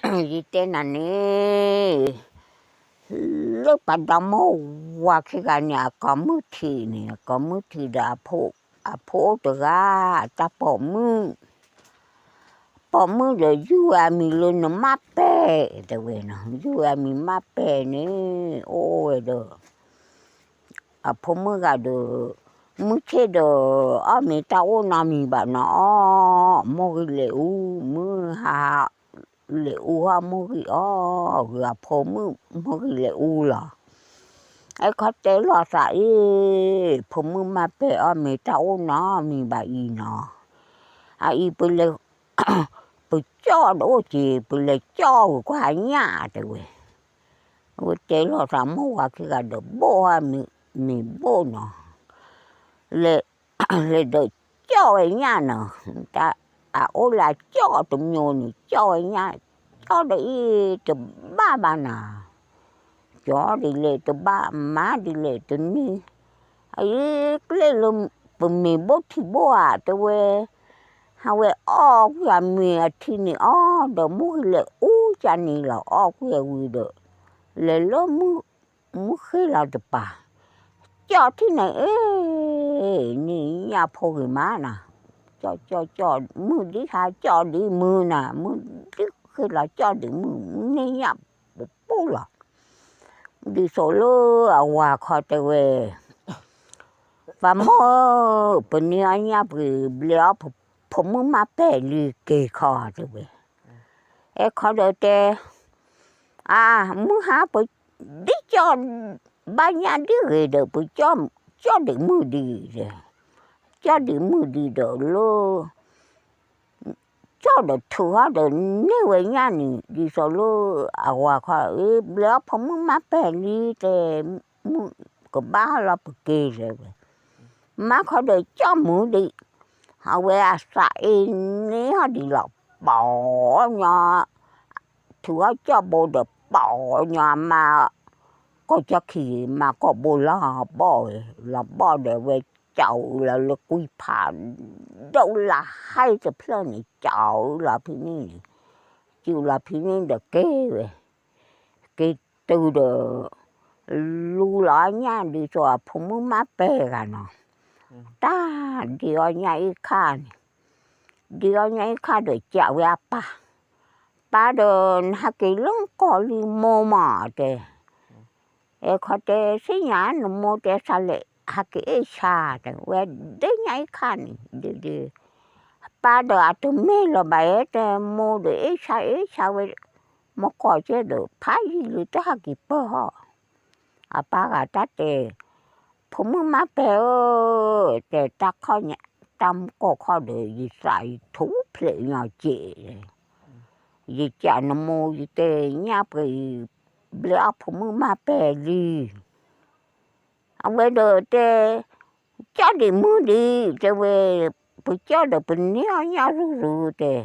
gì tên là nè lúc bắt đầu mua qua khi cả nhà có mưa thì nè có mưa thì đã phố từ ra ta bỏ mưa rồi du mi luôn nó mát bè đâu vậy nó du mi mát bè nè ôi đó phố mưa cả được mưa chết được mi tao nó mi bà nó mua cái liệu mưa hạ liệu ha mua cái gặp phố mua cái liệu là ai có té lo sai phố mưa mát bè mi tao nó mi bà y nó ai bây giờ bây cho đó chị bây giờ cho của hai nhà rồi vậy té lo sai mua cái cái đồ bò mi bò nó le đợi cho ấy nhà nó ta ô là cho tụi nhồi cho ấy nhà cho đấy tụi ba nào cho đi le tụi ba má đi le tụi ni ấy le luôn bùm mì bố thì bố tụi we how we cái mì thì ni đồ mua le cha ni là cái we đồ le lo mu khi là tụi ba cho thế này nè nhà phô người má nè cho mưa đi ha cho đi mưa nè mưa đi khi là cho đi mưa nè nhà bố là đi sổ lơ à hòa khỏi tới về và mơ bên nhà bị léo phô mưa má bè đi kề kho tới về em khó đợi tê mưa há bị đi cho ba nhà đi về được bị cho đi mưa đi rồi cho đi mưa đi được luôn cho được thua được nếu về nhà này đi sau luôn qua khỏi léo phong má bè đi thì có ba là bực kì rồi má khỏi được cho mưa đi họ về sai nếu họ đi lọc bỏ nhà thua cho bộ được bỏ nhà mà có cho khi mà có bộ là bỏ để về chậu là quy phản đâu là hai cái plan này chậu là phía này chịu là phía này được cái từ đó lưu lại nha đi cho phun má bè cả nó ta đi ở nhà được chậu ya pa đồ hạt cái lông cỏ li mò mà thế có thể xây nhà nó mua thế sao lại hạt cái xa thế về để nhảy khăn đi ba đồ tụi mẹ là bài thế mua để xa về một coi chứ được phải gì tới hạt cái bơ họ ba cả ta thế phun má bè thế ta khó nhẹ tâm có khó để gì sai thú plei nhỏ chị gì chả nó mua gì thế nhà bị léo phun má bè đi ông bây giờ thế cho đi mưa đi trở về bây cho được bên nhà rú thế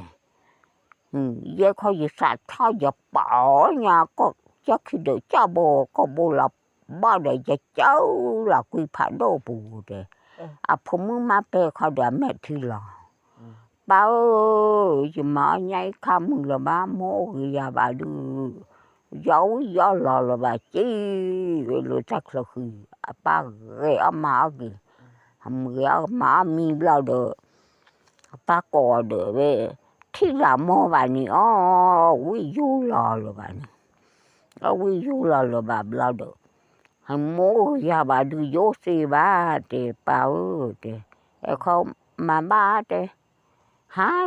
giờ khó gì sạch thôi giờ bỏ nhà có cho khi được cho bồ có bồ là bao đời giờ cháu là quy phản đồ bù thế phun má bè khó để mẹ thì là bao giờ mà nhảy khăm là ba mô giờ bà đưa giấu gió là bà chỉ rồi chắc là khi ba ghé mà gì ghé mà mi lao được ba cò được về thì là mua bà này quý du là bà này quý du là bà lao được mua giờ bà đưa vô xe ba thì bao thì không mà ba thì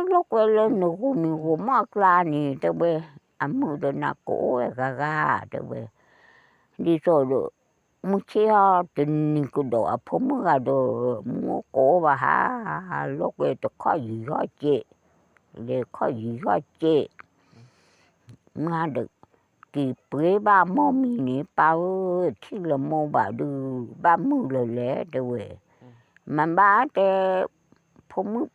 lúc về lên nó cũng mặc là nè tao về mua được nạc cổ gà tao về đi rồi được mua chia tình cái đồ phun cái đồ mua cổ và lúc về tao khó gì khó chê để khó gì khó chê mà được kỳ bữa ba mô mì nè bao thì là mô bà đưa ba mươi là lẻ tao về mà ba tao phun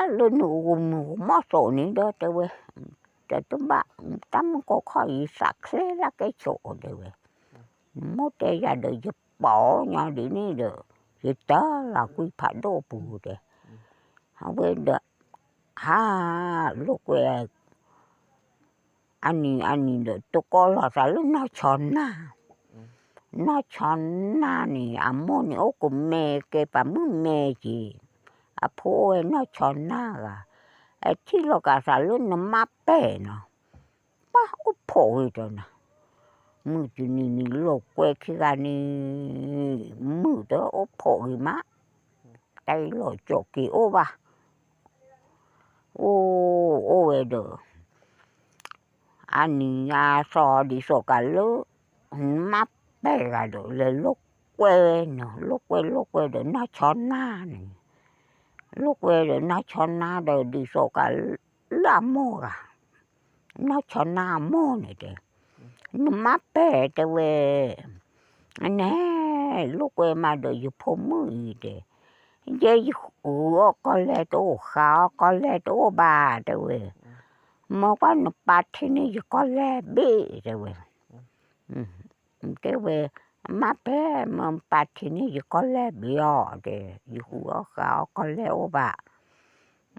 lên mót sổ này đó tao về tụi bạn tắm có khỏi sạch sẽ là cái chỗ đấy mót tê ra được giúp bỏ nhau đi này được kita là quy phải đồ bù đấy không biết được lúc về anh được tôi coi là sao lúc nó chọn na nè môn ô cùng mẹ cái bà muốn mẹ gì phụ nó chọn na à chỉ là cái sao lúc nó mát bể nó ba ô phụ rồi nè mưa chú nì lột quê khi ra nì mưa đó ô phụ gì má tay lột chỗ kỳ ô ba ô về được anh so đi so cả lứa mát bể ra được lên lúc quê nó lúc quê được nó chọn na này lúc quê được nó chọn na rồi đi so cả là mua à nó chọn na mua này đấy nó mát bể tới về nè lúc quê mà được giúp phụ mưa đấy vậy có lẽ tôi khao có lẽ tôi bà tới về mà có nó bắt thì nó có lẽ bị tới về tới về mát bể mà bắt thì nó có lẽ bị đấy có lẽ tôi bà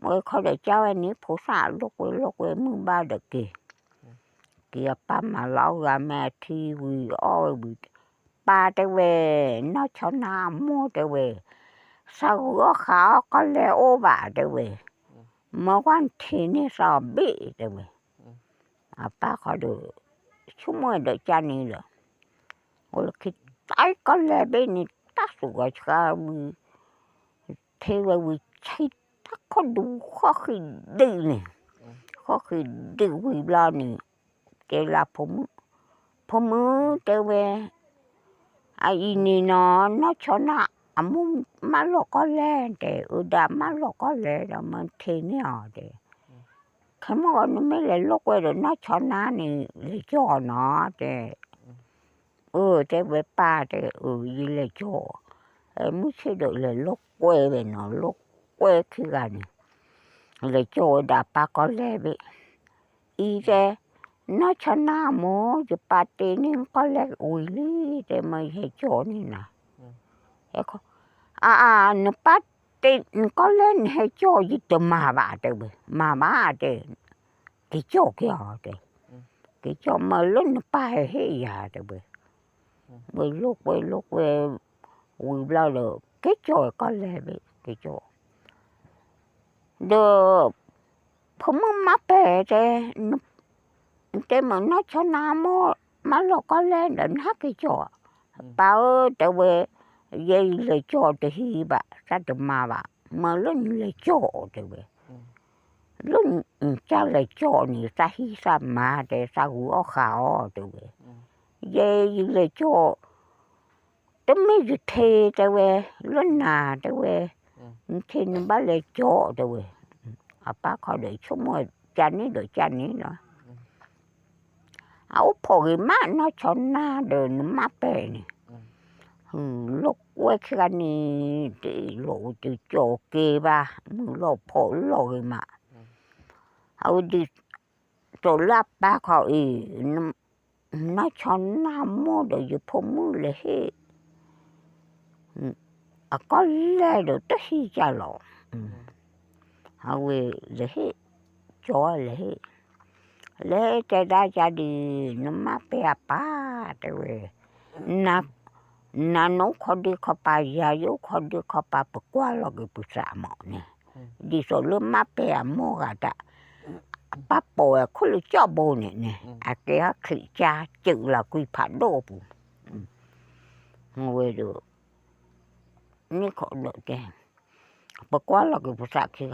mới có để cháu anh ấy phụ sa lúc quê mưa ba được kìa ba mà lão gà mẹ thì vì ba tới về nó cho nam mua tới về sao khó có lẽ ô bà tới về mà quan thì nó sao bị tới về ba có được chúng mới được cha này rồi rồi khi tái có lẽ bên này tắt rồi cả thế là vì thấy tắt có đủ khó khi đi này khó khi đi vì lo này cái là phụ nữ tới về ai nè nó cho nó muốn má lo có lẽ để đã má lo có lẽ rồi mà thế nào để cái mà nó mới lại lúc quay rồi nó cho nó này lấy cho nó để để về ba để gì lấy cho em mới sẽ được là lúc quay về nó lúc quay khi gần lấy cho đã ba có lẽ vậy ý thế nó cho nó mua cho ba tiền có lẽ ủi lý để mà hệ cho này nè nó bắt tiền có lên hệ cho gì từ mà bà để cái chỗ kia để cái chỗ mà lớn nó ba hệ nhà để bởi lúc về ủi lo được cái chỗ có lẽ vậy cái chỗ được không mắc bể để thế mà nó cho nam mà lo có lên đến hát cái chỗ bao trở về dây lấy chỗ thì hi bà ra từ mà lớn lấy chỗ trở về lớn cha lấy chỗ này sa hi sa mà để sa hú khảo trở về dây lấy chỗ tấm mấy cái thề trở về lớn nà trở về thì nó bắt lấy chỗ trở về ba khỏi để chúng moi cha ní nữa áo phơi má nó cho na đời nó mát bể này lúc quay ra này thì lộ từ chỗ kia ba lộ phổ lội mà áo đi chỗ lắp ba khỏi nó cho na mua để giúp phụ mua là hết có lẽ được tới khi trả lộ áo về là hết chỗ là hết lẽ cái đó ra đi nó mát bể ba rồi na nó khó đi khó ba giờ yếu khó đi khó ba bực quá là cái bực sợ mỏ nè đi số lượng mát bể mua cả đã ba bồi khó được cho bồi nè cái khỉ cha chữ là quy phản đồ bù ngồi được như khó được cái bực quá là cái bực sợ kia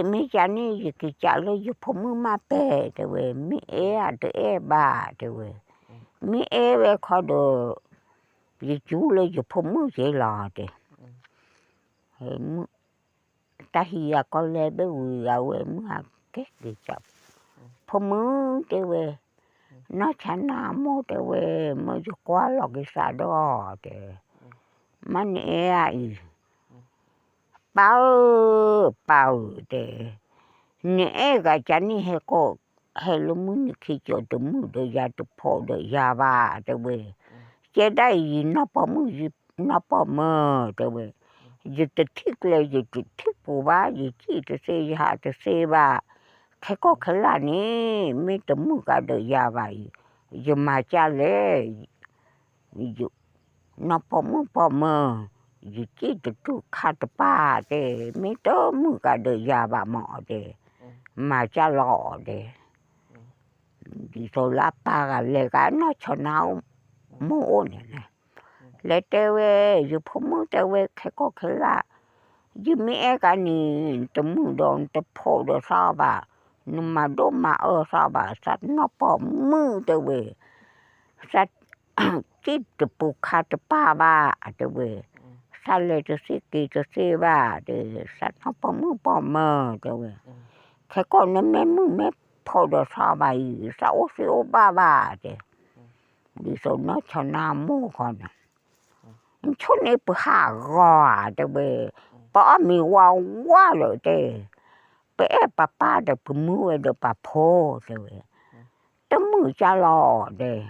mấy cha này cái cha lấy giúp phụ nữ mà bé rồi mấy bà rồi mấy về khó được vì chú lấy giúp phụ nữ dễ lo đấy ta hi có lẽ bé người giàu em cái gì chậm phụ nữ về nó chẳng nào mua về mới quá là cái sao đó đấy mà nè bao để nè cái chân này hay lúc muốn khi cho tụi mình được ra tụi phò được ra và về cái đây nó bỏ muốn nó bỏ mơ tao về giờ tự thíchเลยgiờ tự thích của bà giờ chỉ tự xây hạ tự xây bà cái có cái là nè mấy tấm mưa cả đời già vậy giờ mà cha lẽ giờ nó bỏ mơ giờ chỉ tự tu khát bà thế mấy tấm mưa cả đời già bà mọ thế mà cha lọ thế đi rồi lá bà cả lẽ cái nó cho nào mua này lẽ tao về giờ phô mưa tao về cái có cái là giờ mẹ cái này tấm mưa đòn tấm phô đồ sao bà nhưng mà đố mà sao bà sát nó bỏ mưa tao về sát chỉ tụi bù khát tụi bà tao về sát lên tụi sĩ kỳ tụi sĩ bà để sát nó bỏ mưa tao về cái con nó mẹ phô đồ sao bà sao xíu bà để đi rồi nó cho nam mua con chỗ này bữa hạ gò tao về bỏ mì quá rồi thế bé bà được bữa mua được bà phô rồi tao mua cha lò đây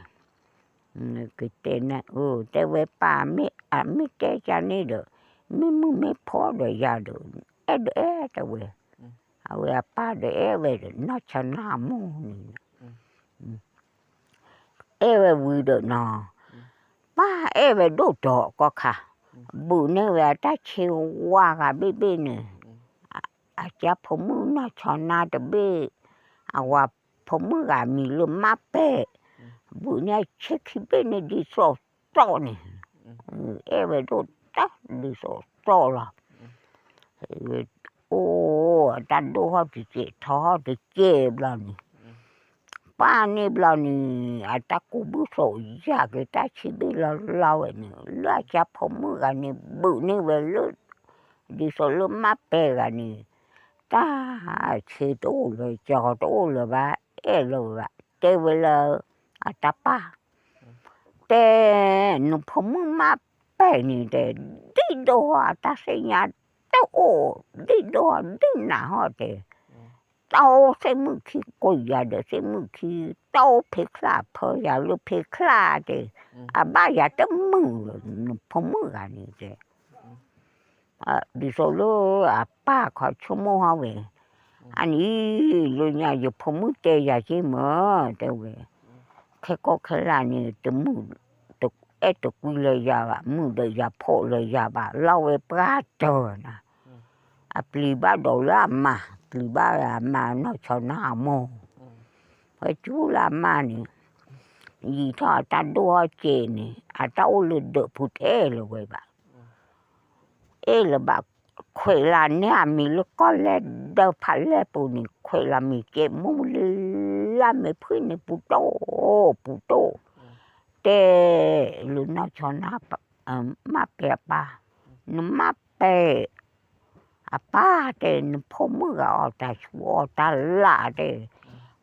cái tên này tao về bà mấy cái cha này được mấy phô rồi ra được tao về về bà để về nó cho nam mua về vui được nó ba về đồ trọ có cả bữa nay về ta chiều qua cả bên này chaผมnó cho na được bênว่าผมก็มีลมมาเป้บุญเช็คbên này đi số to này về đồ ta đi số to là ta đồ họ thì chết thọ thì chết lần ba này lần ta cũng biết rồi giờ cái ta chỉ biết là lâu rồi là chaผมcái này bữa nay về lúc đi số lum ma ป้cái này ta chỉ đồ rồi cho đồ rồi ba rồi ba cái về là ta paแต่หนูผมมาเป้นี่แต่ดีดอta sẽ nhà tao đi đo đi nào thế tao sẽ muốn khi coi ra được sẽ muốn khi tao phải là phải là lúc phải là thế ba giờ tao mừng phong mừng cái này thế đi rồi lúc ba khỏi chỗ mua hoa về anh ấy lúc nhà giờ phong mừng tê giờ chỉ mở tao về cái có cái là này tao mừng tao quy lời giờ mừng đời giờ phô lời giờ bà lâu về ba trời nè pli ba đồ làm mà pli ba làm mà nó cho nó mồ phải chú làm mà nè gì thôi ta đua chè nè tao lên được phút rồi vậy bà là bà khỏe là nè mình lúc có lẽ đâu phải là bù nè khỏe là mình cái mông làm mấy phơi nè bù tô để lúc nó cho nó mà bè bà nó mà bè ba thếผมก็แต่ชัวแต่ละเด้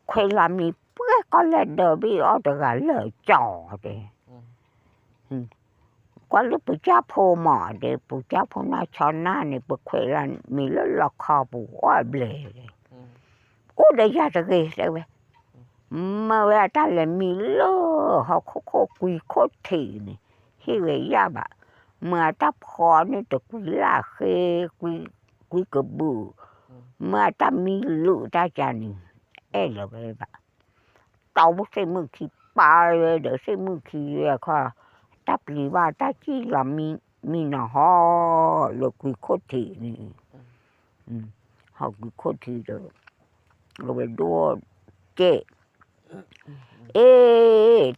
เคยละมีเพื่อก็เลยเดบิอตก็เลยจ่อเด้ก็เลยปู่เจ้าพ่อหมอเด้ปู่เจ้าพ่อน่าชอนน่านี่ปู่เคยละมีแล้วละคอปู่ว่าเบลเดี๋ยวยาจะเกยเว้ยมาเวลาtaเลยมีแล้วเขาคุยโคตรถี่นี่ที่เวียบะเมื่อถ้าพอนี่จะคุยละคุยcái bự mà ta mi lự ta chăn là vậy bà tao sẽ mừng khi ba để sẽ mừng khi khoa ta bị ba ta chỉ là mi nó ho là quy khốt thị này họ quy khốt thị rồi đua chê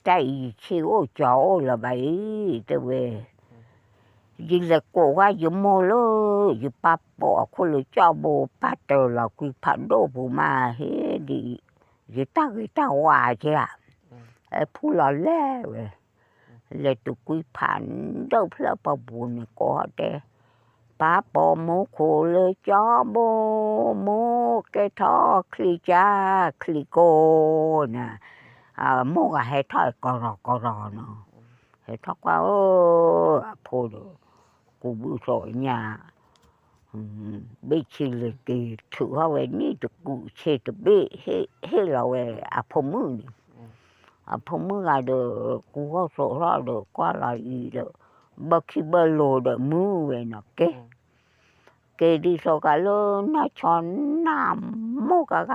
ta chịu cháu là vậy tôi về vì là cổ qua dùng mồ lơ dùng bắp bỏ khô lưỡi cho bồ bát tờ là quy phản đồ bồ mà hết đi vì ta người ta hòa chứ phu là lẽ vậy là tụi quy phản đâu là bao bồ này có thế bắp bỏ mồ khô lưỡi cho bồ mồ cái thọ khli cha khli cô nè mồ cái hệ thọ cò rò nó hệ thọ qua phu rồi cô bự rồi nhà bây giờ là cái thứ họ về ní được cụ chế được bê hết là về phong mưa là được cụ có sổ ra được qua là gì được bơ khi bơ lô đỡ mưa về nó kê đi số cả lơ nó cho nam mô cả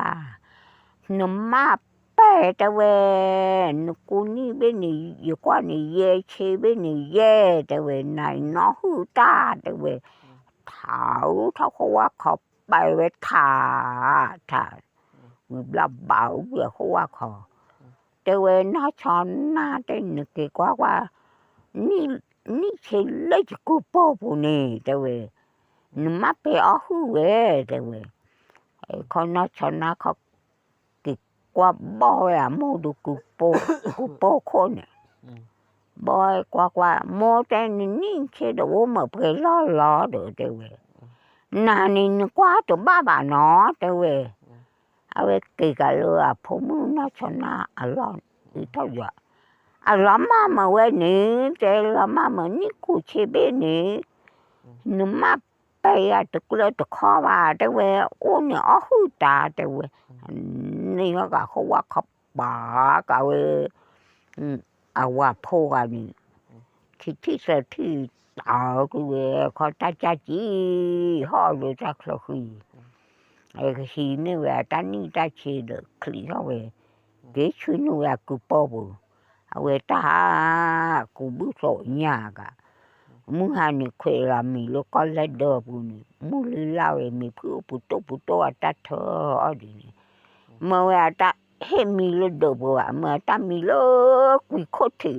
nó má bé ta về nó cú ni bên này vừa qua này ye chê bên này ye ta về này nó hư ta ta về thảo thảo qua khó bài về thả người làm bảo vừa qua khó ta về nó cho na tên nó kì quá ni chê lấy cú bò bù nè ta về nó má bé ở hư về ta về con nó cho na khó qua bò à mua được cú bò con nè bò qua mua trên nín chế đồ mà phải lo được thế về nà nín quá tụi bà nó thế về à về kì cả lừa phụ nữ nó cho na à lo đi thôi vậy à lo mà về nè thế lo mà ní cú chế bên nè nó mà bây giờ tụi nó tụi khó vào thế về ôn nhỏ hư ta thế vềนี่ก็เขาว่าเขาป่าก็เอาว่าพ่อกันนี่ที่เสร็จที่ต่อคือเขาตาจ้าจีห่อเลยจักสักทีไอ้ขี้นี่ว่าตานี่ตาเชื่อเลยคลีเขาเว้เกี่ยชื่อนี่ว่ากูป้อบุเอาเวตากูบุษยากะมึงหานี่เคยละมีลูกก็เล่นเด้อบุนี่มึงลือเล่าเองมีผู้ปุตโตตัดเธออ๋อดีนี่เมื่อta hết mi lên đầu bờ mà ta mi lơ quỳ khốt thì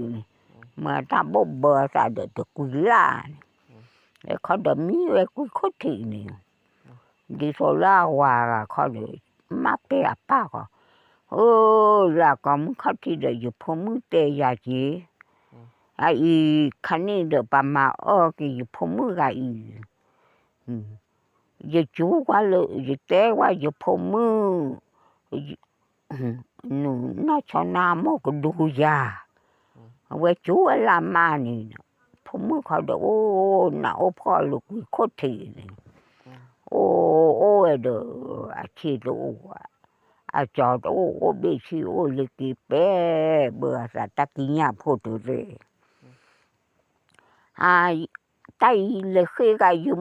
mà ta bốc bờ ra được quỳ la để khó đỡ mi về quỳ khốt thì này đi số la hòa khó được má bé apa khó là còn khó thì được giúp phụ nữ tê gia gì ai khả năng được bà mà cái giúp phụ nữ cái giờ chú quá lợ giờ té quá giúp phụ nữ nó cho nam một cái đu già, về chú ấy làm mà nè, phụ nữ họ đâu nào phò lục khó thì nè, ấy đó, chỉ đâu, cho đâu bị chỉ lịch kịp bé bữa ra ta kia nhà phụ tử rồi, tay lịch khi cái gì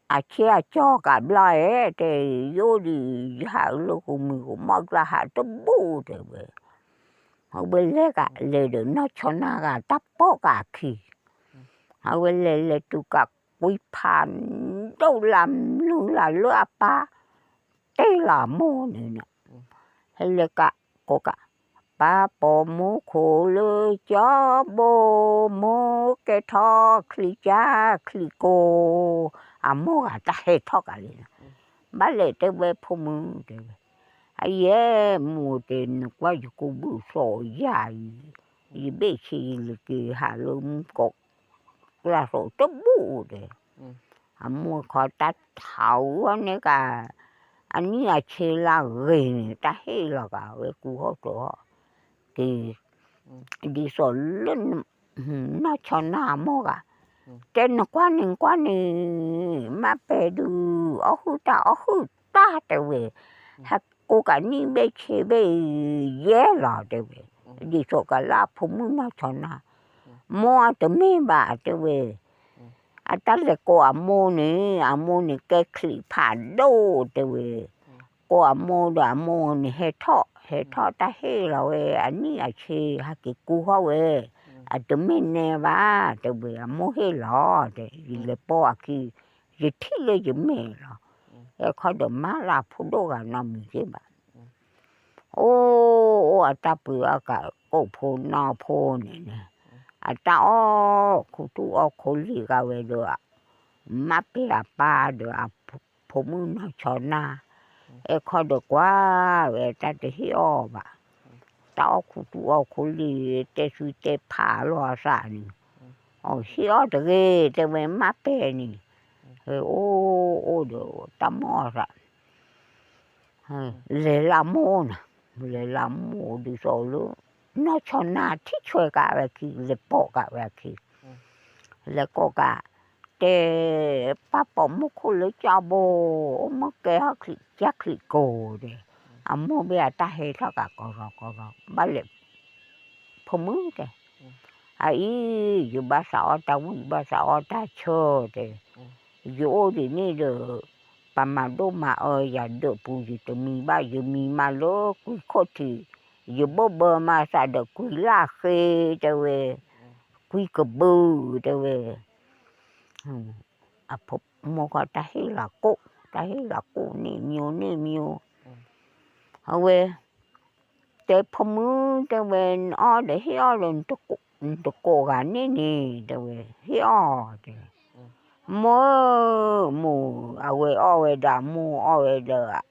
mà chia cho cả lại thì vô đi hạ lúc mình cũng mất ra hạ tấm bù rồi về họ bên lấy cả lấy được nó cho nó cả tấp bó cả khi họ bên lấy tụ cả quý phản đâu làm luôn là lúa apa đây là mô nữa nè hay lấy cả cô cả ba bò mô khổ lơ cho bò mô cái thọ khỉ cha khỉ cô mô ta hết thọ cả liền bà lệ tới về phụ nữ tới về mua tiền qua cho cô bự sổ dài gì bé xì là kỳ hạ lưng cột là sổ tấp bù đấy mua khỏi ta thảo này cả anh ấy là chơi là người ta hết là cả với cô họ chỗ thì đi sổ lên nó cho nó mua cả trên nó quá nè mà bé đưa ở hư ta trở về hạt cô cả ní bé chơi bé dễ là trở về đi số cả là phụ nữ nó cho nó mua từ mấy bà trở về ta là cô mua nè cái khỉ phản đồ trở về cô mua nè hết thọ ta hết rồi anh ấy chơi hạt cái cú hoa về từ mình nè bà từ bữa mua hết lọ để lấy bỏ khi chỉ thích lấy chỉ mình rồi khỏi được má là phụ đồ cả nằm gì bà ta bữa cả cô phụ nó phụ nè ta cô tu cô lì cả về được má bé ba được phụ nữ nó cho na khỏi được quá về ta thì hiểu bà tao cũng tu cô lì tê suy tê phá lo sa nè hiểu được cái về má bé nè đồ tao mò ra lấy làm mồ đi rồi luôn nó cho na thích chơi cả về kia lấy bỏ cả về kia lấy có cả để ba bỏ một khối lấy cho bố một cái chắc cô đấy mua bây giờ ta hết tất cả có rồi ba lệ phụ nữ kìa Ai ju bahasa ota cho de. Yo di ni de pamado ma ya de puji to mi ba ju mi ma lo ku khoti. Ju bobo ma sa de ku la khe de we. Ku ke bu de we. A pop mo ka ta hi la ko ni mio. Awe te pomu te wen o de hi o len to ko ga ni de we hi o de. Mo awe o we da mo o we da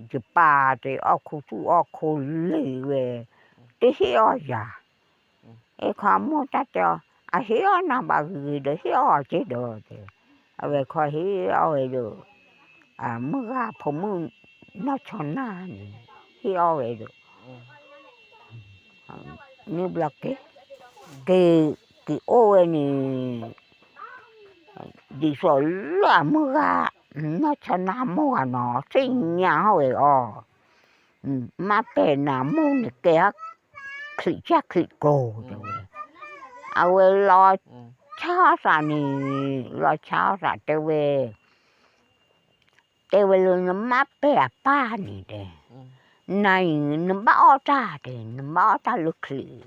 je pa te o ku tu o ko le we te hi o ya. E ka mo ta te a hi o na ba gi de hi o che do de. Awe ko hi o we do. A mo ga pomu no chona ni hi o we do. Ni bloque que o ni di so la mo ga no chona mo no sin nya we o. Ma pe na mo ni ke a kli cha kli ko de we. A we lo cha sa te we. Te we lu ma pe a pa ni de. Này nó bỏ ra thì nó bỏ ra lực lì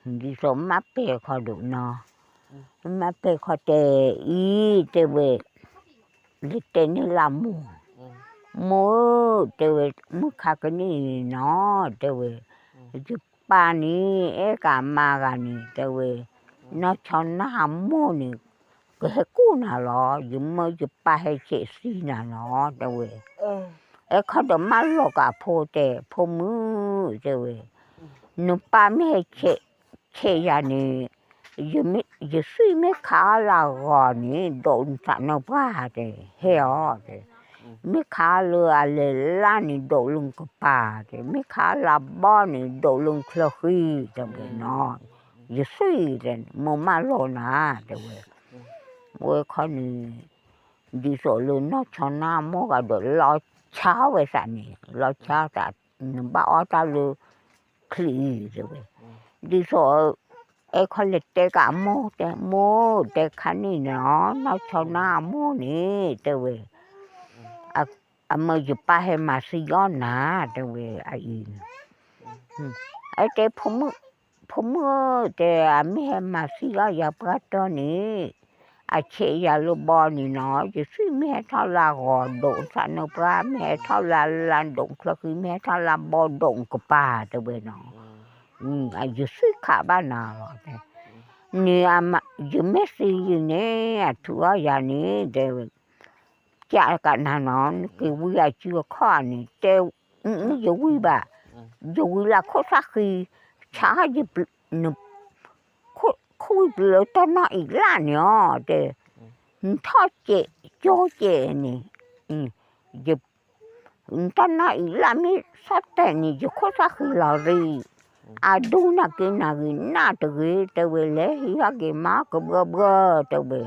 đi số mắt bè khó đủ nó mắt bè khó tè ý tè về lịch tè như là mua tè về mức khá cái này nó tè về chứ bà ní ế cả mà gà ní tè về nó cho nó hàm mua ní cái hệ cú nào đó chứ mơ chứ bà hệ chế xí nào nó tè về khó đồ má lô cả phô tè phô mư tè về nó bà mẹ chế ya ní giờ suy mẹ khá là gò ní đồn sẵn nó bà tè heo tè mẹ khá lừa lệ la ní đổ lưng của bà tè mẹ khá là bò ní đổ lưng khlo khi tè về nó giờ suy tè mô má lô nà tè về môi khó ní đi số lưng nó cho nó mô gà đồ lo cháo về sẵn ní lo cháo ta nó bảo ta lừa khỉ tè về đi số ê khó lịch tè cả mô tè khá ní nó cho nó mô ní tè về à mơ dù ba hay mà xí gió nà tè về à yên ê tè phô mơ tè à mê hay mà xí gió ya bá tò ní à chế ya lô bò ní nó chứ suy mê thao là gò độn sẵn nó bá mê thao là độn khlo khi mê thao là bò độn của bà tè về nó à chứ suy khá bà nào tè nè à mà chứ mê xí như nè à thua ya ní tè về chả cả nó cái vui à chưa khó ní tè nó dù vui bà dù vui là khó sắc khi chả gì nó khui bự ta nó ít là nhỏ để thọ chế cho chế nè giúp ta nó ít là mi sát tệ nè giúp khó sắc khi là gì à đu na cái na từ về lẽ hi cái má cái bơ từ về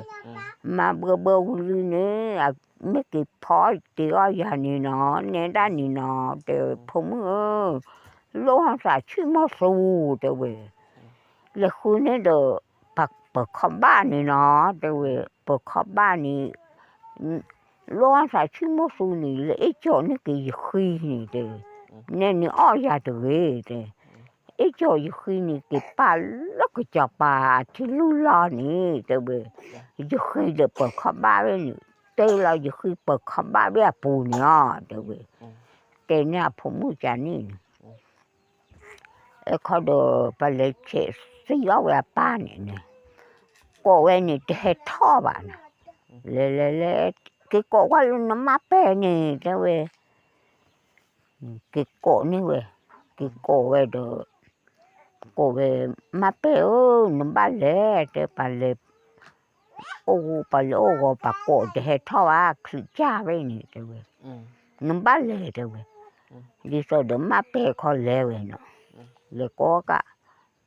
mà bơ vui nè à mấy cái phó thì ở nhà nè nó nè đa nè nó từ phụng lô hàng sản chim mò su từ về là khu nè đồ bậc khom ba nè nó từ về bậc khom ba nè lô hàng sản chim mò su nè lẽ chỗ nè cái khi nè từ nè nè ở nhà từ về từ ít chỗ khi nè cái ba lúc cái chợ bà thì lu lo nè từ về khi được bậc khom ba với đây là khi bậc khom ba với bù nhỏ từ về cái nhà phụ nữ cha nè khó đồ bà lấy chế xí gió về ba nè cổ về nè thì thọ bà nè lệ cái cổ qua luôn nó mát bè nè cho về cái cổ nè về cái cổ về đồ cổ về mát bè nó bà lệ để bà lệ ô bà cổ thì thọ à cứ cha về nè cho về nó bà lệ cho về đi sau đó mát bè khó lệ về nó lệ có cả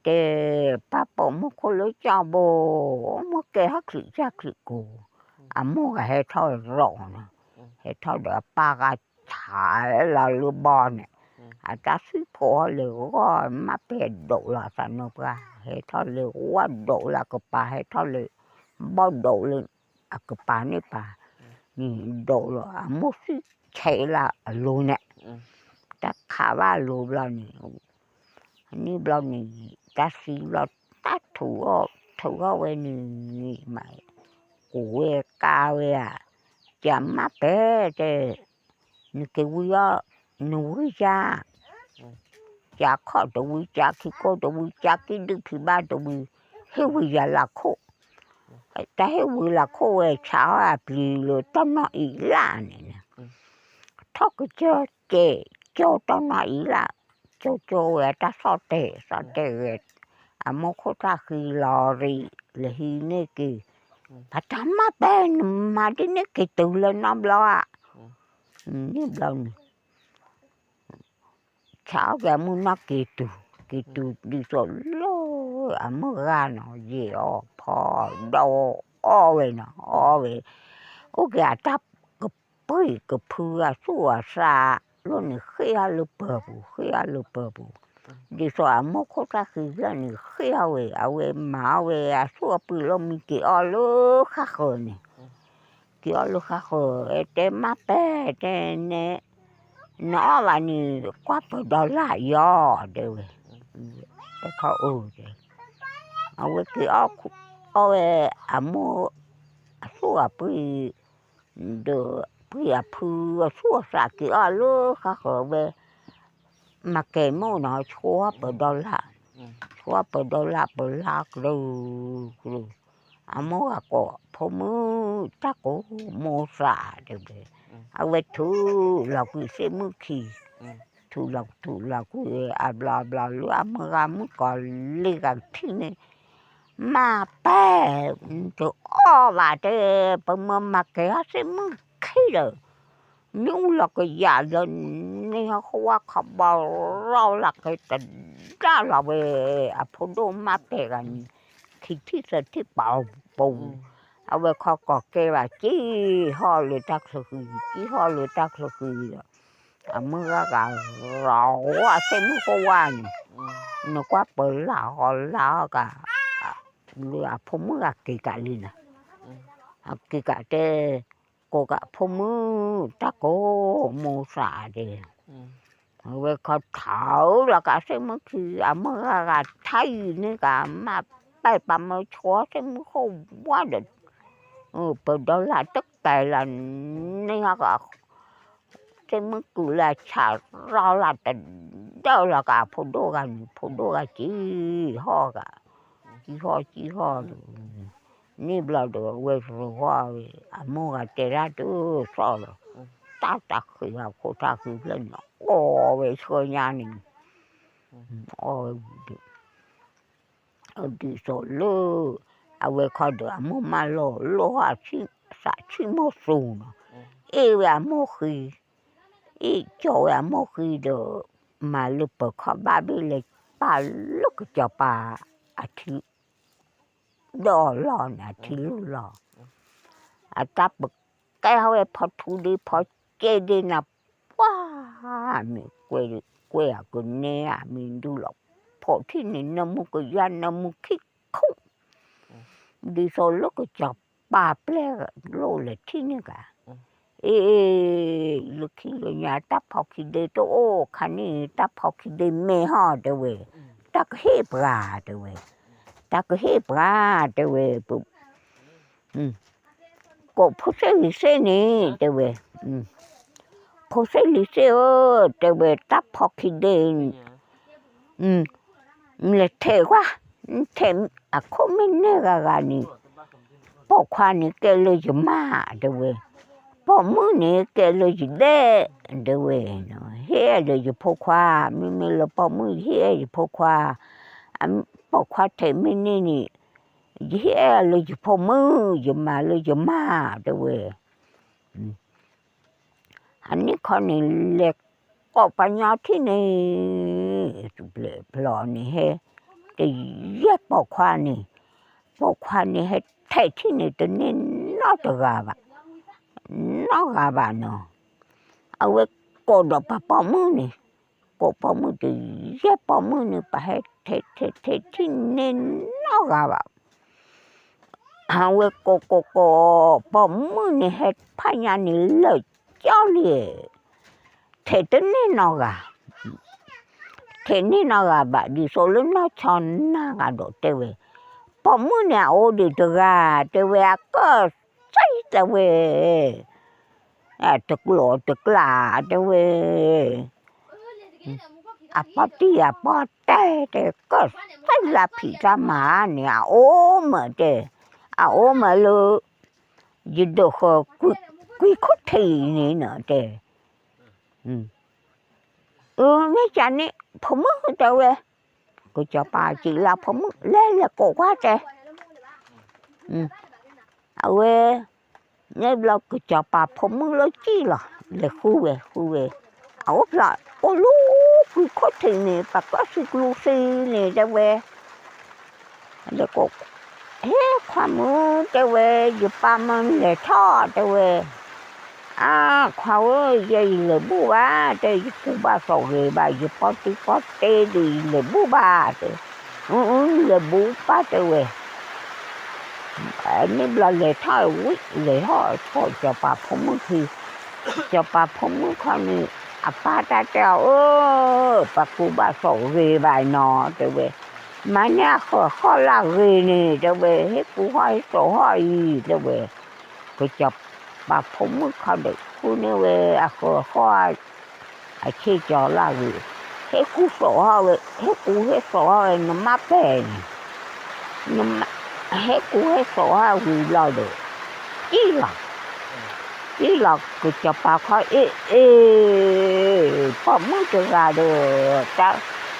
cái papa mua khô lưỡi chao bò mua cái hắc sự cha sự cổ à mua cái hệ thao rộng nè hệ thao đó ba cái thải là lúa bò nè ta suy phò liệu có mà bé độ là sao nó ra hệ thọ liệu quá độ là cái bà hệ thọ liệu bao độ lên cái bà này bà nhìn độ là một suy chạy là luôn nè ta khá ba luôn là ni bao ni ta suy là ta thủ về ni mày của cao à chấm mà bé thế ni cái vui á nuôi ra cha khó tuổi cha khi có tuổi cha khi được khi ba tuổi hiểu vui là khổ ta hiểu vui là khổ ấy cháu à bị rồi tao nói ý là này thóc cái cho tao nói ý là cho ấy ta sao tệ à mà khó ta khi lò rì là hi nè kì ta chấm mà bên mà đi nè kì từ lên năm lo à nè lâu cháu cái muốn nó kì tụ đi rồi lo à mà ra nó gì ó phò đâu ó về ô cái ta cái bơi cái phư xua xa luôn khía lu bờ bù đi rồi à mà khó ta khi là nè khía về mà về xua bự lắm mình kì ó lu khác hơn nè kì ó lu khác hơn cái má bé cái nè nó là như quá phải đó là do đều cái khó đấy ở cái ở mua xua bự được bự phư xua sạc cái ở lúc khác về mà cái mô nó xua phải đó là rồi à mua có phụ nữ chắc có mua xả được ở về thu là cái xe mua khí thu là cái bla bla lu mà còn lấy cái thứ này mà bé cho và thế mà cái xe mua khí rồi nhưng là cái giả lên nên họ không bao lâu là cái tình ra là về phụ nữ mà bé cái thì sẽ thì bảo bùng ở về kho có cái là chỉ họ lựa tác sự à mưa cả rau à xem có quan nó quá bự là họ là cả lựa phun mưa kỳ cả liền à kỳ cả thế cô cả phun mưa ta có mua xả đi về kho thảo là cả xem khi à mưa cả thay nữa cả mà bài bà mới chó xem không quá được bữa đó là tất cả là nên họ xem mức cụ là chả lo là tình đâu là cả phụ đồ cả chỉ ho cả chỉ ho ni bla được về rồi hoa mua cái ra tu sao rồi ta khi nào cô ta khi lên về chơi nhà mình đi rồi lơ về coi được mua mà lo chi mua sùn mua khi chỗ mua khi được mà lúc bữa khó ba bị lệch ba lúc cho ba thì đỏ lò nè thì lúc lò ta bực cái hồi phật thu đi phật chơi đi nè quá mình quê cái nè mình du lộc phật thì nó mua cái gian nó mua khít không đi rồi lúc cái chọc ba ple lô là thế này cả lúc khi ở nhà ta học khi để tôi khăn này ta học khi để mẹ họ đâu về ta có hết ra đâu về cô phụ xe lì xe này đâu về phụ xe lì xe đâu về ta học khi để là thế quá thế à không mình nè gà này bỏ qua này cái lời gì mà đâu về bỏ mưa này cái lời gì đấy đâu về nó hết lời gì bỏ qua mình là bỏ mưa hết gì bỏ qua thế mình này hết lời gì bỏ mưa gì mà lời gì mà đâu về anh ấy con này lệ có bao nhiêu thế này chụp lệ plò này hết cái hết bỏ qua này hết thế thế này tự nhiên nó tự gà bà nó ở với cô đó bà bỏ mưa này cổ bỏ mưa thì dép bỏ mưa nữa bà hết thế nên nó gà bảo hàng quê cổ bỏ mưa này hết phải nhà này lời cho liền thế tính nên nó gà thế nên nó gà bà đi số lớn nó cho nó gà đổ tê về bỏ mưa này ô đi từ gà tê về có say tê về thực lộ thực là tê về bỏ tê có say là phỉ ra mà nè ô mà tê ô mà lơ gì được quý khốt thì này nữa tê mấy chàng này phóng mất tê về cô cho bà chỉ là phóng mất lên là cổ quá tê quê nếu là cô cho bà phóng mất lối chi là khu về ốp lại ô lú quý khốt thì này bà có sự lưu si này tê về để cô khoa mưa tê về giúp bà mình để thọ tê về khoa ơi dây lửa bù ba tê bù ba sầu rề bà giúp có tê đi lửa bù ba tê lửa bù ba tê về nếu là lửa thọ lửa thọ cho bà phóng mưa thì cho bà phóng mưa khoa này bà ta treo bà cụ bà sầu rề bài nọ tê về mà nhà khó là gì nè trở về hết cú hỏi sổ hỏi gì trở về cái chập bà phụng mới khó được cú nêu về khó khi cho là gì hết cú sổ hỏi hết sổ hỏi nó mắc bè nó hết sổ hỏi gì lo được chỉ là cái chập bà khó bà mới trở ra được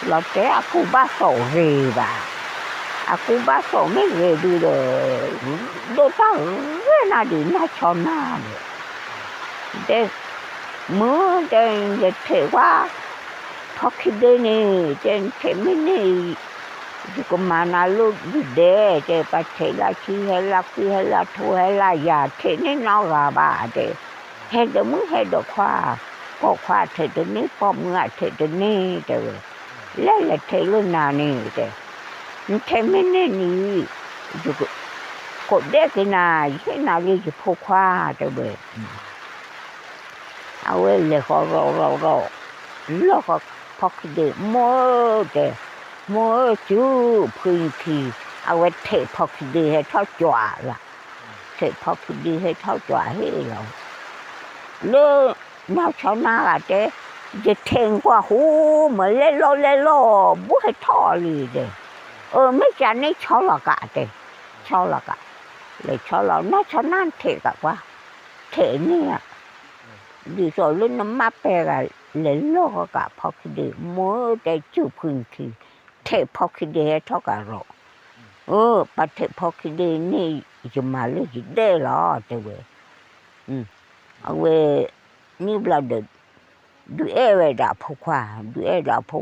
là cái cú ba sổ gì bà cú ba sổ mấy người đi rồi đôi ta cái nào đi nó cho na để mưa để thể qua thoát khi đây này trên thể mình này cái mà na lúc đi để bà thể là chi hay là khi hay là thu hay là già thể nên nó gà bà để hay được muốn hay được khoa có khoa thể được nấy bom ngại thể được nấy rồi lấy là thể luôn nào nè thế thế mình nè có để cái nào đi chụp phô khoa rồi bề ấy là họ rồi lo họ phật để mua chú phơi thì ấy thể phật đểให้tháo chọa là thể phật đểให้tháo chọa hết rồi lơ nào cháu na là thếจะเทงกว่าหูเหมือนเล่โลบุให้ทอเลยเด้ไม่จานนี่ชอหลอกะเด้ชอหลอกะเลยชอหลอกน่าชอนั่นเทกะว่าเทเนี่ยดีสอลุ่นน้ำมาเปกะเลยโลกะพอคิดมัวแต่จูพื้นที่เทพอคิดให้ทอกะรอปะเทพอคิดนี่จะมาเลยจะได้หรอเด้เว้เอาเว้นี่บลาเดđuổi về đã phục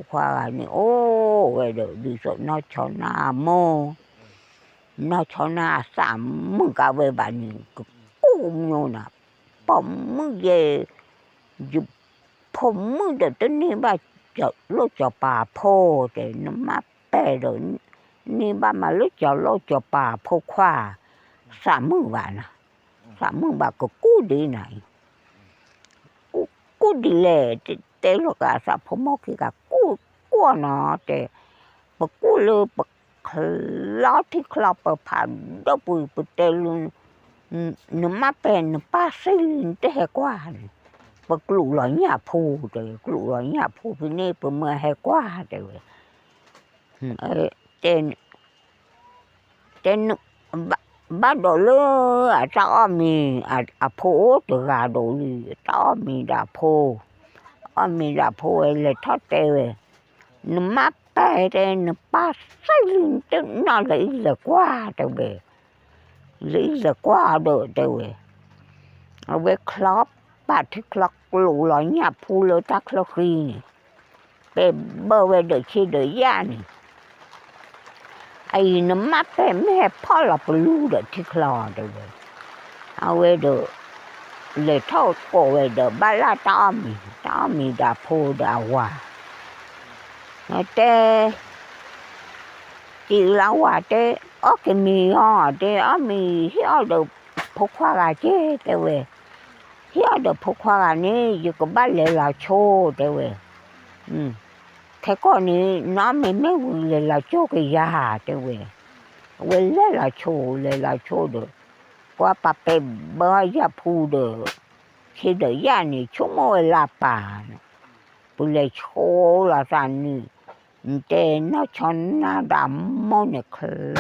hòa này ô về được đi rồi nó cho na mô nó cho na sắm mừng cả về bạn cũng như là bấm mừng về giúp phồng mừng được tới nên bà cho lúc cho bà phô để nó mát bè rồi nên bà mà lúc cho bà phô khoa sắm mừng bà có cú đi này cú đi lệ thế lúc cả sao phong mốc cái cả cú nó thế bậc cú lơ bậc lót thì lót bậc phàm đó bùi tê luôn nó mát bèn nó pa xây lên thế hệ qua bậc lũ lỏi nhà phù rồi lũ lỏi nhà phù bên này bậc mưa hệ qua rồi tên bắt đầu lơ cho mình phô từ gà đồ đi cho mình đã phô ấy là thoát tê nó mát tay đây nó pa xây lên nó lấy là qua rồi về lấy là qua rồi về ở về club bà thích club lũ lỏi nhà phô lơ tắc lơ khi này về bờ về đợi khi đợi ra này ai nó mát tay mẹ phá là bự được thì khó rồi ao về được lấy thâu cổ về được ba la ta mi đã phô đã hòa te chỉ lâu à te ở cái mì ho te ở mì hiểu được phục hoa gà chứ te về hiểu được phục hoa gà này giờ có bắt lệ là chô te về thế con này nó mình mới lệ là chô cái già te về lệ là chô được qua bà bè bơi ra phu được khi đợi ra này chúng tôi là bà bữa lệ chô là ra này để nó cho nó đậm món này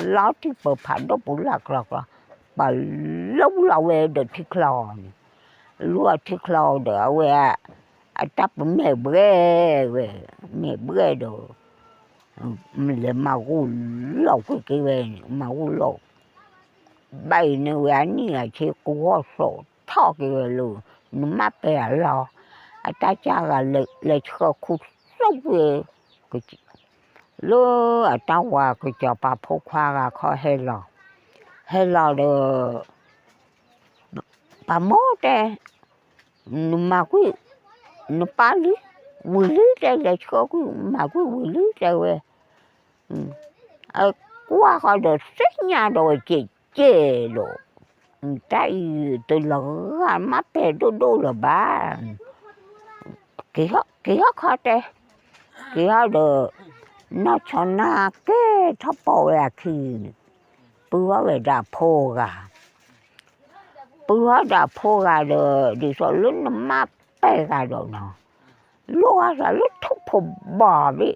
lót thì bờ phản đó bún lạc bà lâu về được thịt lò lúa thịt lò được về tập mẹ bữa đồ mình lại mau lâu cái về mau lâu bay nữa về anh là chỉ có số thọ cái về luôn nó mát bè lo ta cha là lệ cho khu sống về cái lúc ở trong qua cái cho bà phụ khoa là khó hay lò được bà mốt đây mà quý nó ba lý quỳ lý đây là cho quý mà quý quỳ lý đây về qua khỏi được rất nhà rồi chê đồ tại tôi là mắt bè đô là ba kỹ hot khó đây kỹ hot được nó cho na cái tháp bò là khi bữa về đạp phô gà được đi số lớn nó mát bè gà đồ nó lúa là lúc thúc phô bò đi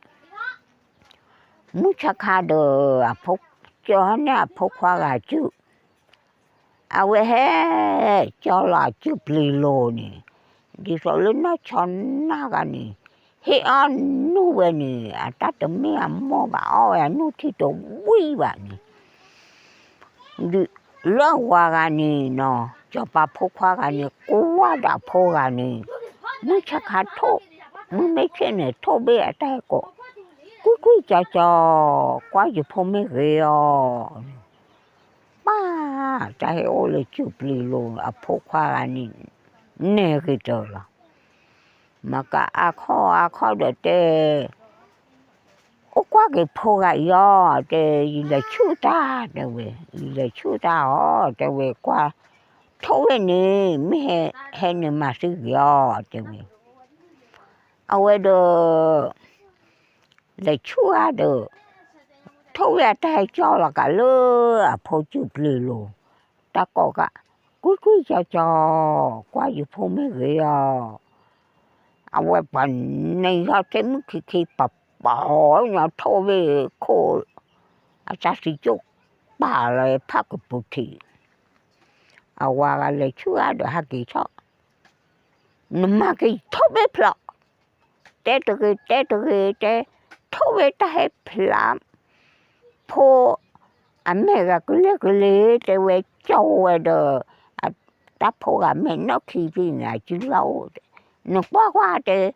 muốn chắc ha được phúc cho nó phúc hoa gà chứ về hết cho là chứ bì lô nè đi số lớn nó cho na gà nè khi ăn nu về nè ta tự mẹ mua bảo nu thì tổ quý bà nè đi lỡ qua gà nè nó cho bà phô qua gà nè quá đã phô gà nè mới chắc hạt thô mới mấy cái này thô bê tay cổ quý cho quá gì phô mấy ghê ba trái ô là chụp lì luôn phô qua gà nè nè cái trời là mà cả khó được thế quá cái phô gà yo thế là chú ta thế về qua thâu về nè mới hay nè mà sư yo thế về về được là chú được thâu về tay cho là cả lơ phô chụp lì luôn ta có cả quý cho quá gì phô mấy ghê về phần này ra thế mức khi bỏ nhỏ thô về khô cha sĩ chúc bà lại phát cái bút thị qua lại chúa được hai kỳ cho mà cái thô về plọ té thô về ta hết plắm phô mẹ ga cứ lê té về châu về được ta phô ga mẹ nó khi vì này chứ lâu nó qua té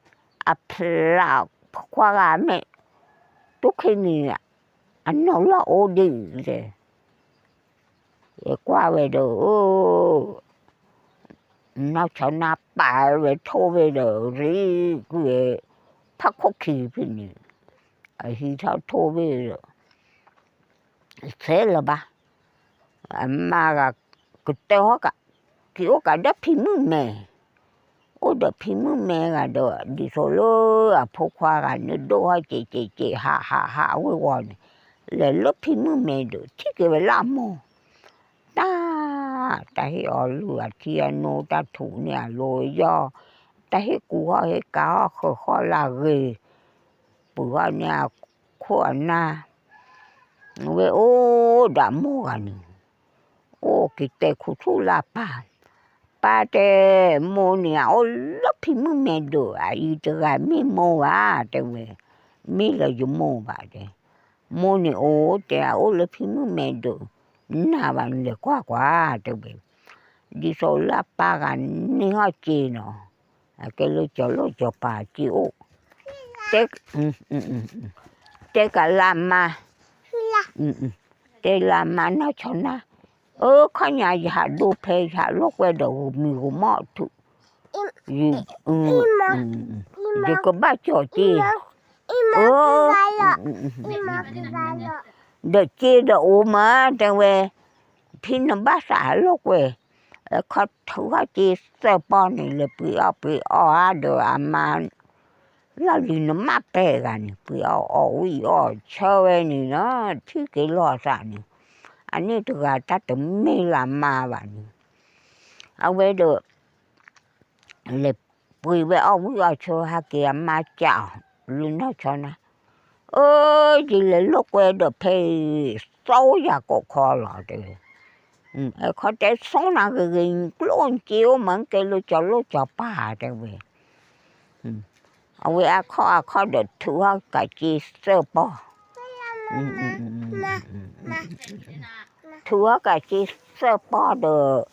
plọ qua ga mẹ lúc khi nè anh nói là ô đi rồi qua về được nó cho nó bà về thô về được rồi về phát khóc khi vì nè khi sao thô về được thế là ba mà là cái teo cả kiểu cả đất phim mẹ đất phim mẹ là được đi số lơ phô khoa là nó đôi chị hạ với quan là lớp phim mẹ được chứ cái về làm mồ ta hiểu lừa kia nô ta thủ nhà rồi do ta hiểu của hết cả khó là ghê bữa nhà khó na về ô đã mua anh ô cái tệ khu thu là ba tệ mua nhà ô lớp phim mẹ được ai cho gái mi mua tệ về mi là dùng mua bà tệ mua nhà ô tệ ô lớp phim mẹ được nào bạn được quá tệ về đi số là ba gần ni họ chi nó cái lối cho bà chịu tệ cả làm mà tệ làm mà nó cho nó có nhà hạ đu phê hạ lúc về đầu mình cũng mọ thụ rồi có ba chỗ chi đợt chia đậu mà chẳng về phi nó bắt xả lúc về khó thấu chi sơ pon này là bị ở được mà là gì nó mắc bèกันbị ở chơi này nó thứ cái lo啥呢 anh ấy từ gà ta tự mê làm mà vậy ông về được lệp bùi về ông rồi cho hai kia mà chào luôn nó cho nó ơi chỉ là lúc về được thì sâu ra cổ kho lọ rồi khó để sống nào cái luôn chiếu mà cái lúc cho ba rồi về ông về khó được thua cái chi sơ po thua cái chi sơ po được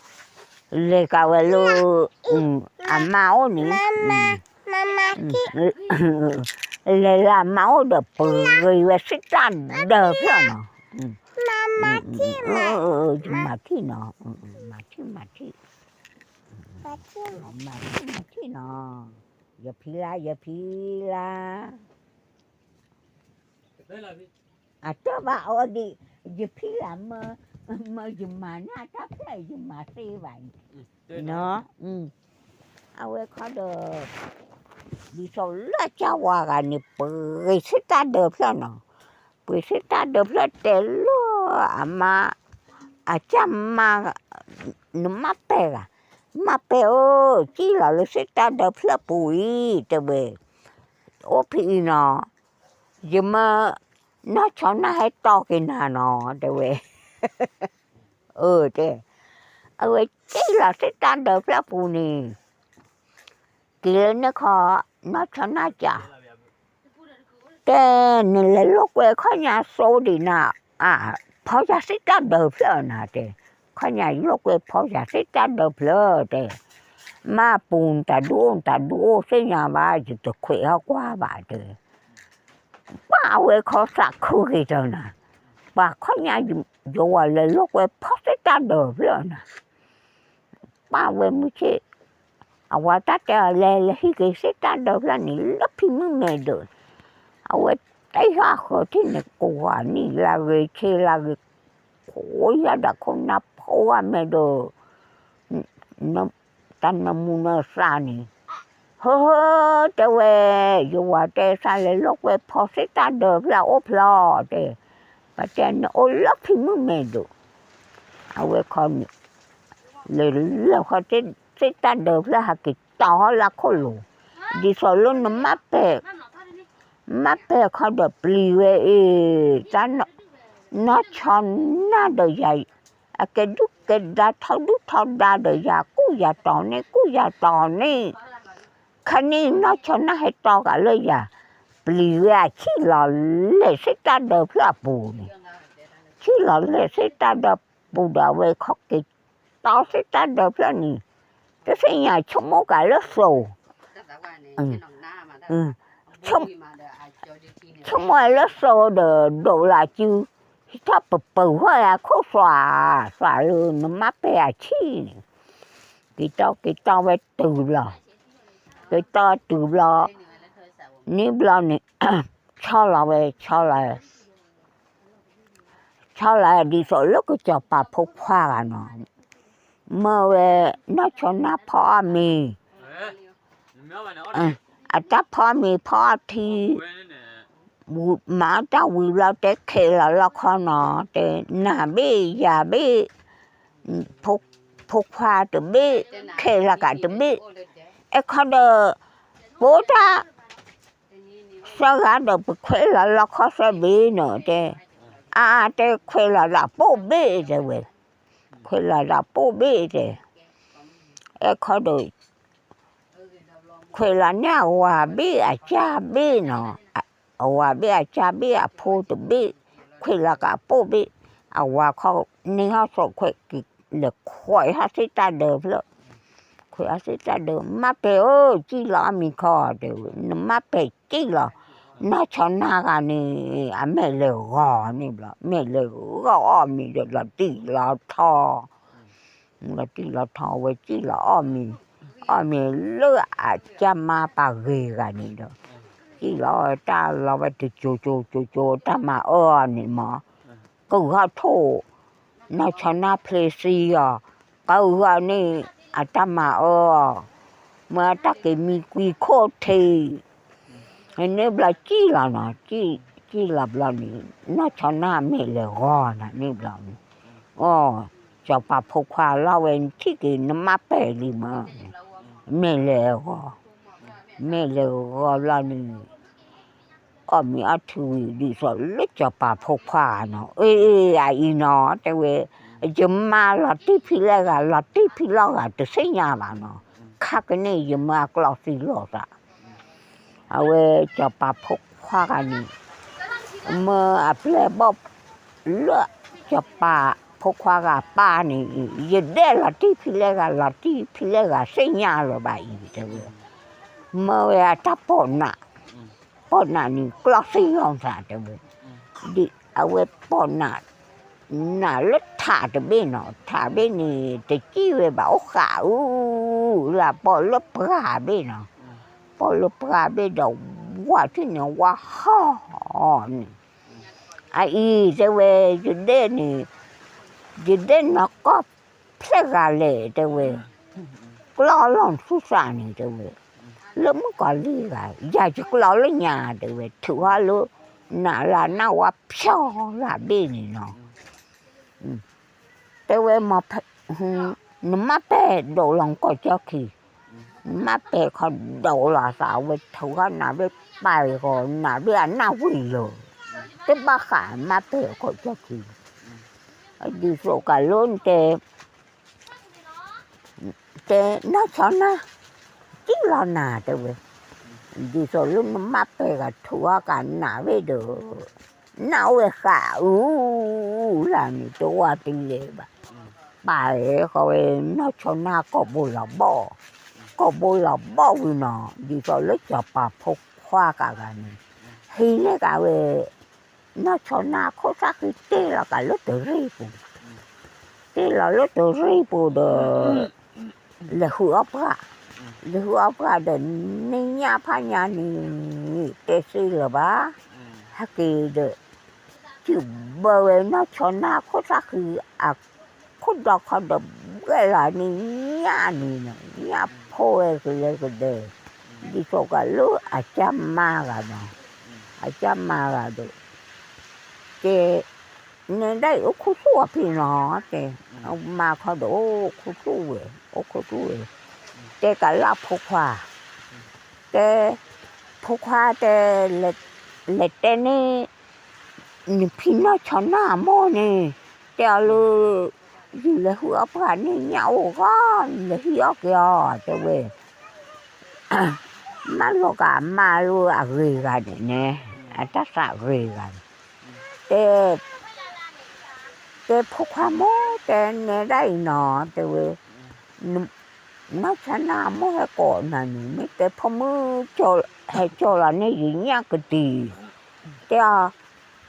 lấy cái về lu máu nữa lấy làm máu được người về sức tan được rồi nó mà khi nó mà khi nó giờ phi la à cho bảo đi giờ phi la mà giờ mà na chắc này giờ mà xí vậy nó ao ấy khó được đi sau lá cha hoa cái này bơi sức ta được rồi nó bơi sức ta được rồi để lo mà chăm mà nó mắc bè ơi chỉ là sức ta được rồi bụi để về ô phi nó giờ mà nó cho nó hay to cái nào nó để về thế ơi chỉ là sức ta được rồi bụi này kia nó khó nó cho nó chả thế nên là lúc về khó nhà số đi nào phó gia sĩ ta đợp lỡ nè thế khó nhà lúc về phó gia sĩ ta đợp lỡ thế mà bùn ta đuông sẽ nhà bà chỉ được khỏe quá bà thế bà về khó sạc khu gì rồi nè bà khó nhà dù là lúc về phó sĩ ta đợp lỡ nè bà về mới chết awak tak le higi seta dobla ni lepi medo awak taiha khotine kwa ni la ge che la ge koya da kona poa medo no tanamuna sani ho tewe yuwa te sale lokwe poseta dobla opla te paten o lepi medo awak kon le khotin sẽ ta được là cái to là khổ lù đi sau luôn nó mát bè khó được bì về ta nó cho nó đời dạy cái đúc cái đá thâu đá đời già cú già to này khả năng nó cho nó hay to cả lời già bì về chỉ là để sẽ ta được là bù này chỉ là để sẽ ta được bù đào về khó cái to sẽ ta được là này cái xây nhà trong một cái lớp sổ trong một lớp sổ để đổ lại chứ ta bự hoa khó xóa luôn nó mát bè chi cái to về từ lò cái to từ lò nếu lò này cho là về cho lại đi sổ lúc cái chợ bà phục hoa là nó mà về nó cho nó phò mì ta phò mì phò thì mà ta vì là để kể là khó nó để nà bê già bê phục hoa từ bê kể là cả từ bê khó đờ bố ta sao gã được kể là khó sẽ bê nữa thế thế kể là bố bê rồi về kể là bố bê rồi khó đời kể là nhà hòa bê cha bê nó hòa bê cha bê phô từ bê kể là cả bố bê hòa khó nên họ sợ kể được khỏi họ sẽ ta được rồi khỏi họ sẽ ta được mà bê ơi chỉ là mình khó được mà bê chỉ là nó cho nó cái này mẹ lừa gò này là mẹ lừa gò mình được là chỉ là thò với chỉ là mình lừa cha ma bà ghê cái này đó chỉ lo ta lo về từ chỗ ta mà này mà cứ ha thô nó cho nó plesi à cứ ha này à ta mà mà ta cái mi quy khó thì nên là chỉ là nó chỉ là nó cho nó mẹ là gò nè nên là cho bà phụ khoa lao em chỉ cái nó mát bể đi mà mẹ là là nè mình ăn thui đi rồi lấy cho bà phụ khoa nó ai nó tại vì chấm mà là tí phi là từ xây nhà mà nó khác cái này chấm mà có gì lo ra về cho bà phụ khoa cái này mà après bóp lựa cho bà phụ khoa cái bà này giờ đây là tí phi là xây nhà rồi bà ý thế mà về ta bỏ nè này có gì không sao thế đi về bỏ nè lết thả từ bên này từ chi về bảo khả là bỏ lớp gà bên nó bỏ lớp gà bên đầu qua chứ nó qua ho này ai thế về giờ nó có xe gà lệ thế về lo lòng xuất sản này thế về lắm có lý gà giờ chỉ lo lấy nhà thế về thử hoa luôn nà là nó qua pio là bên này nó thế về mà nó mát bể đồ lòng có cho khi mát bể còn đồ là sao về thử hoa nà về bài rồi nà về ăn nào quỷ rồi cái ba khả mát bể có cho khi đi số cả luôn thế nó cho nó chỉ là nà thế về đi số luôn nó mát bể cả thử hoa cả nà về được nào về khả là người tôi qua tình lệ bà ấy coi nó cho nó có bồ là bỏ vì nó đi cho lấy cho bà phục khoa cả cái này khi này cả về nó cho nó có sắc cái tê là cả lúc từ ribu de là hứa ra de nên nhà phá nhà này tê xí là bá hắc kỳ de chứ bờ nó cho nó có sắc cáiคนดอกเขาดอกเวลานี้เนี่ยพ่อก็เลยก็เดดิโซก็รู้อาจารย์มากันเนาะดูเจเนี่ยได้โอ้คุซัวพี่น้องเจเอามาเขาดูคุซัวเจก็รับพกว่าเล็ดนี่พี่น้องชนะโมนี่เจ้าลูvì là hứa bà nên nhau có là hứa kìa cho về mà lo cả mà lo gửi gần nè ta sợ gửi gần thế phúc hoa mô thế nè đây nọ thế về nó sẽ làm mô hay cổ này mấy thế phong mơ cho là nè gì nhá cái gì thế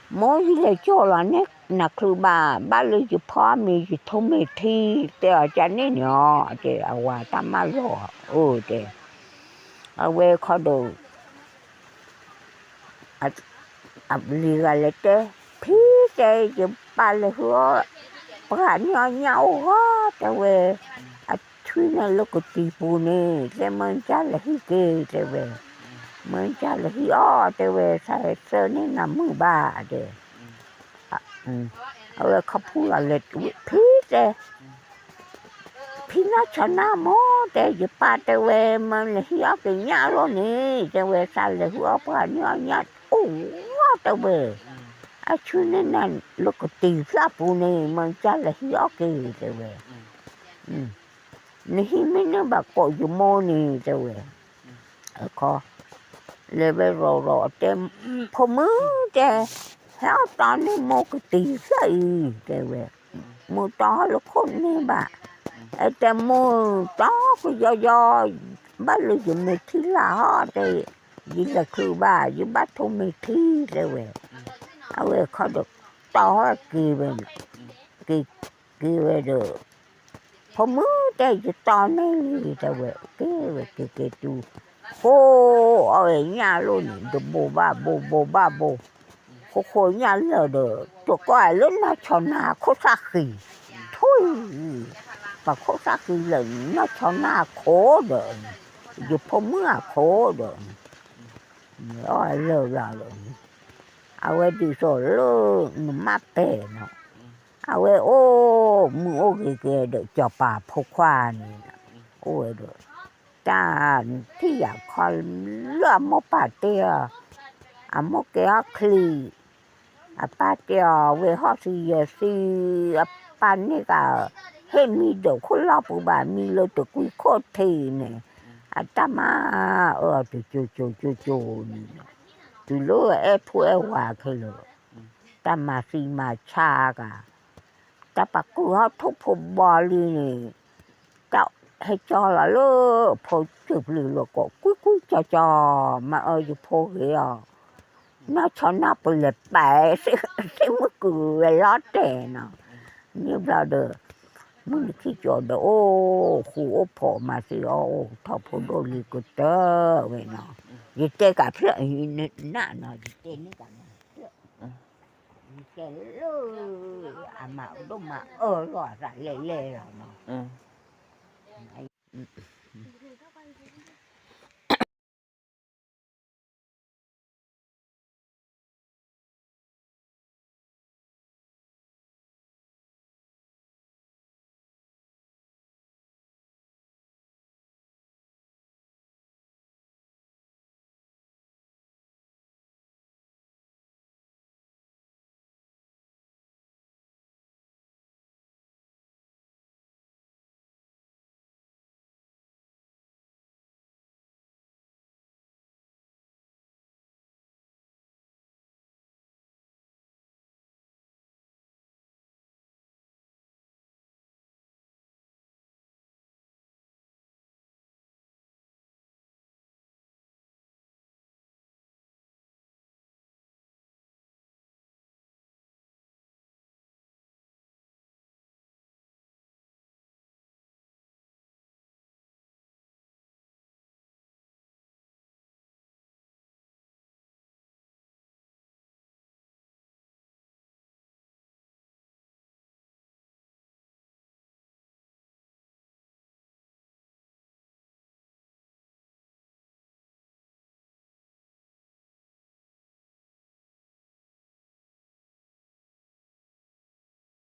mô gì là cho là nè nàคือบ้านเลยจะพ่อมีจะทุ่มที่แต่อาจารย์นี่เนาะแต่เอาว่าตามมาหล่อแต่เอาไว้เขาดูลีกันเลยแต่พี่ใจจะบ้านเลยหัวปลาเนาก็แต่เว้ช่วยนั่นลูกตีปูนี่แต่มันจะเลยที่เกยแต่เว้มันจะเลยที่แต่เว้ใส่เสื้อนี่น้ำมือบ้าเด้เอาเลยเขาพูดอะไรพี่น่าชนะหมดแต่จะป้าแต่เวมันเลยหัวกินยาแล้วนี่แต่เวสั่นเลยหัวป้าเนี่ยโอ้แต่เวช่วยนั่นลูกตีซาปูนี่มันจะเลยหัวกินแต่เวนี่ไม่เนี่ยแบบโกยโมนี่แต่เวก็เลยไปรอเต็มพอมือแต่แล้วตอนนี้โมก็ตีใส่แต่เว้ยโมต่อลูกคนนี่บ้าแต่โมต่อก็ย่อบ้านเลยจะไม่ที่ละฮะแต่ยิ่งละคือบ้ายิ่งบ้านทุ่มไม่ที่แต่เว้ยเอาเว้ยเขาดต่อกี่เว้ยกี่เว้ยเด้อพอมือแต่จะตอนนี้แต่เว้ยกี่ดูโอ้ ở nhà luôn được bố khổ nhà lờ được tụi coi lớn nó cho na khổ sa khỉ thôi và khổ sa khỉ là nó cho na khổ được dù phong mưa khổ được rồi lờ rồi à vậy thì rồi lơ nó mát tệ nó à vậy ô mua cái được cho bà phô khoa này ôi được taที่อยากคอยเลือกมอปาเตียอะมอเกะคลีอะปาเตียเวฮอสิยสิอะปานนี่ก็เห็นมีดอกคนรอบบ้านมีเลยตะกุยโคตรทีเนี่ยอะตามาจูนี่ตุโลเอพูเอว่าคือเลยตามาซีมาชากะตาปะกูเฮาทุกพบบอลีนี่เจ้าให้จอละพอจุบหรือละก็กุ้ยจอมาอยู่พอเหี่ยnó cho nó bự lệ bẻ sẽ mất cười lót trẻ nó như là được muốn khi cho đó khu phố mà thì thọ phố đồ lì của tớ vậy nó gì tê cả phía nè nó gì tê nữa cả gì tê mà đúng mà rồi ra lệ rồi nó